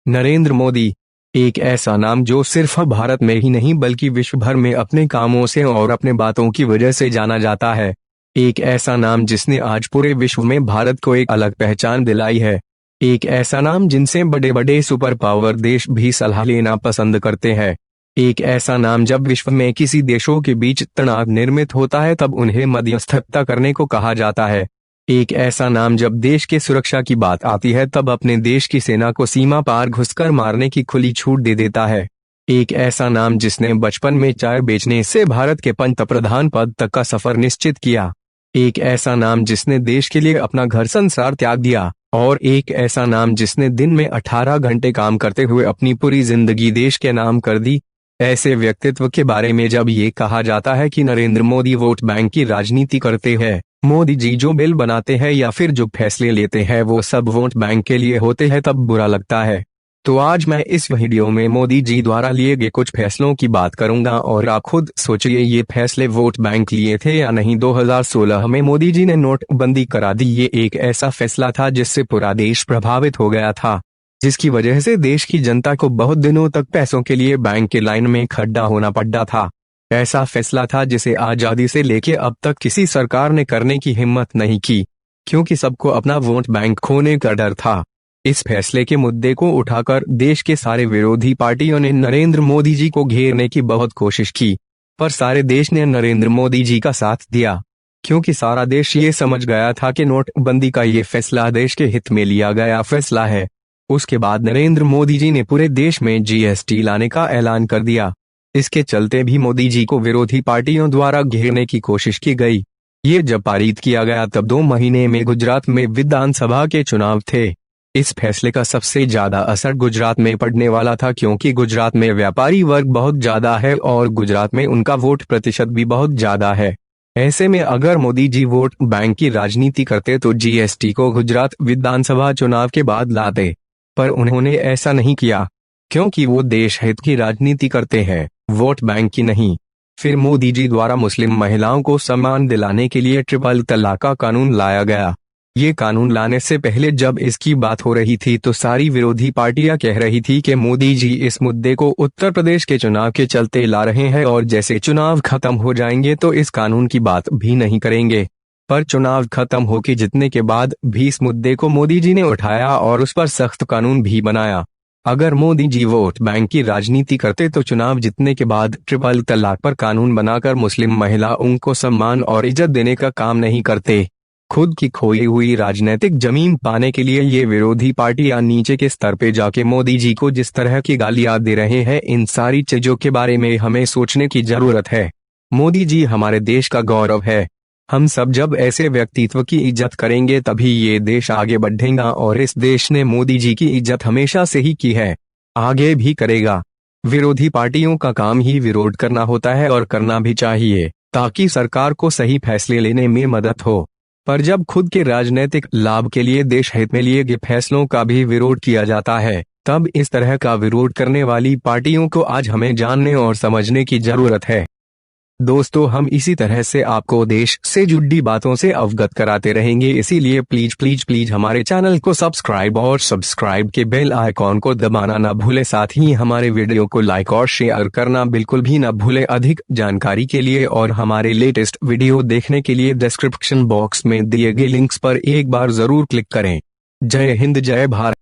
नरेंद्र मोदी, एक ऐसा नाम जो सिर्फ भारत में ही नहीं बल्कि विश्व भर में अपने कामों से और अपने बातों की वजह से जाना जाता है। एक ऐसा नाम जिसने आज पूरे विश्व में भारत को एक अलग पहचान दिलाई है। एक ऐसा नाम जिनसे बड़े बड़े सुपर पावर देश भी सलाह लेना पसंद करते हैं। एक ऐसा नाम जब विश्व में किसी देशों के बीच तनाव निर्मित होता है तब उन्हें मध्यस्थता करने को कहा जाता है। एक ऐसा नाम जब देश की सुरक्षा की बात आती है तब अपने देश की सेना को सीमा पार घुसकर मारने की खुली छूट दे देता है। एक ऐसा नाम जिसने बचपन में चाय बेचने से भारत के पंतप्रधान पद तक का सफर निश्चित किया। एक ऐसा नाम जिसने देश के लिए अपना घर संसार त्याग दिया। और एक ऐसा नाम जिसने दिन में 18 घंटे काम करते हुए अपनी पूरी जिंदगी देश के नाम कर दी। ऐसे व्यक्तित्व के बारे में जब ये कहा जाता है कि नरेंद्र मोदी वोट बैंक की राजनीति करते हैं, मोदी जी जो बिल बनाते हैं या फिर जो फैसले लेते हैं वो सब वोट बैंक के लिए होते हैं, तब बुरा लगता है। तो आज मैं इस वीडियो में मोदी जी द्वारा लिए गए कुछ फैसलों की बात करूंगा और आप खुद सोचिए ये फैसले वोट बैंक लिए थे या नहीं। 2016 में मोदी जी ने नोटबंदी करा दी। ये एक ऐसा फैसला था जिससे पूरा देश प्रभावित हो गया था, जिसकी वजह से देश की जनता को बहुत दिनों तक पैसों के लिए बैंक के लाइन में खड़ा होना पड़ा था। ऐसा फैसला था जिसे आजादी से लेके अब तक किसी सरकार ने करने की हिम्मत नहीं की, क्योंकि सबको अपना वोट बैंक खोने का डर था। इस फैसले के मुद्दे को उठाकर देश के सारे विरोधी पार्टियों ने नरेंद्र मोदी जी को घेरने की बहुत कोशिश की, पर सारे देश ने नरेंद्र मोदी जी का साथ दिया, क्योंकि सारा देश ये समझ गया था कि नोटबंदी का ये फैसला देश के हित में लिया गया फैसला है। उसके बाद नरेंद्र मोदी जी ने पूरे देश में जीएसटी लाने का ऐलान कर दिया। इसके चलते भी मोदी जी को विरोधी पार्टियों द्वारा घेरने की कोशिश की गई। ये जब पारित किया गया तब 2 महीने में गुजरात में विधानसभा के चुनाव थे। इस फैसले का सबसे ज्यादा असर गुजरात में पड़ने वाला था, क्योंकि गुजरात में व्यापारी वर्ग बहुत ज्यादा है और गुजरात में उनका वोट प्रतिशत भी बहुत ज्यादा है। ऐसे में अगर मोदी जी वोट बैंक की राजनीति करते तो जीएसटी को गुजरात विधानसभा चुनाव के बाद लाते, पर उन्होंने ऐसा नहीं किया, क्योंकि वो देश हित की राजनीति करते हैं, वोट बैंक की नहीं। फिर मोदी जी द्वारा मुस्लिम महिलाओं को सम्मान दिलाने के लिए ट्रिपल तलाक का कानून लाया गया। ये कानून लाने से पहले जब इसकी बात हो रही थी तो सारी विरोधी पार्टियां कह रही थी कि मोदी जी इस मुद्दे को उत्तर प्रदेश के चुनाव के चलते ला रहे हैं और जैसे चुनाव खत्म हो जाएंगे तो इस कानून की बात भी नहीं करेंगे। पर चुनाव खत्म होके जीतने के बाद भी इस मुद्दे को मोदी जी ने उठाया और उस पर सख्त कानून भी बनाया। अगर मोदी जी वोट बैंक की राजनीति करते तो चुनाव जीतने के बाद ट्रिपल तलाक पर कानून बनाकर मुस्लिम महिलाओं को सम्मान और इज्जत देने का काम नहीं करते। खुद की खोई हुई राजनीतिक जमीन पाने के लिए ये विरोधी पार्टियां नीचे के स्तर पे जाके मोदी जी को जिस तरह की गालियां दे रहे हैं, इन सारी चीजों के बारे में हमें सोचने की जरूरत है। मोदी जी हमारे देश का गौरव है। हम सब जब ऐसे व्यक्तित्व की इज्जत करेंगे तभी ये देश आगे बढ़ेगा और इस देश ने मोदी जी की इज्जत हमेशा से ही की है, आगे भी करेगा। विरोधी पार्टियों का काम ही विरोध करना होता है और करना भी चाहिए, ताकि सरकार को सही फैसले लेने में मदद हो। पर जब खुद के राजनीतिक लाभ के लिए देश हित में लिए गए फैसलों का भी विरोध किया जाता है, तब इस तरह का विरोध करने वाली पार्टियों को आज हमें जानने और समझने की जरूरत है। दोस्तों, हम इसी तरह से आपको देश से जुड़ी बातों से अवगत कराते रहेंगे, इसीलिए प्लीज प्लीज प्लीज हमारे चैनल को सब्सक्राइब और सब्सक्राइब के बेल आइकॉन को दबाना न भूले। साथ ही हमारे वीडियो को लाइक और शेयर करना बिल्कुल भी न भूले। अधिक जानकारी के लिए और हमारे लेटेस्ट वीडियो देखने के लिए डिस्क्रिप्शन बॉक्स में दिए गए लिंक्स पर एक बार जरूर क्लिक करें। जय हिंद, जय भारत।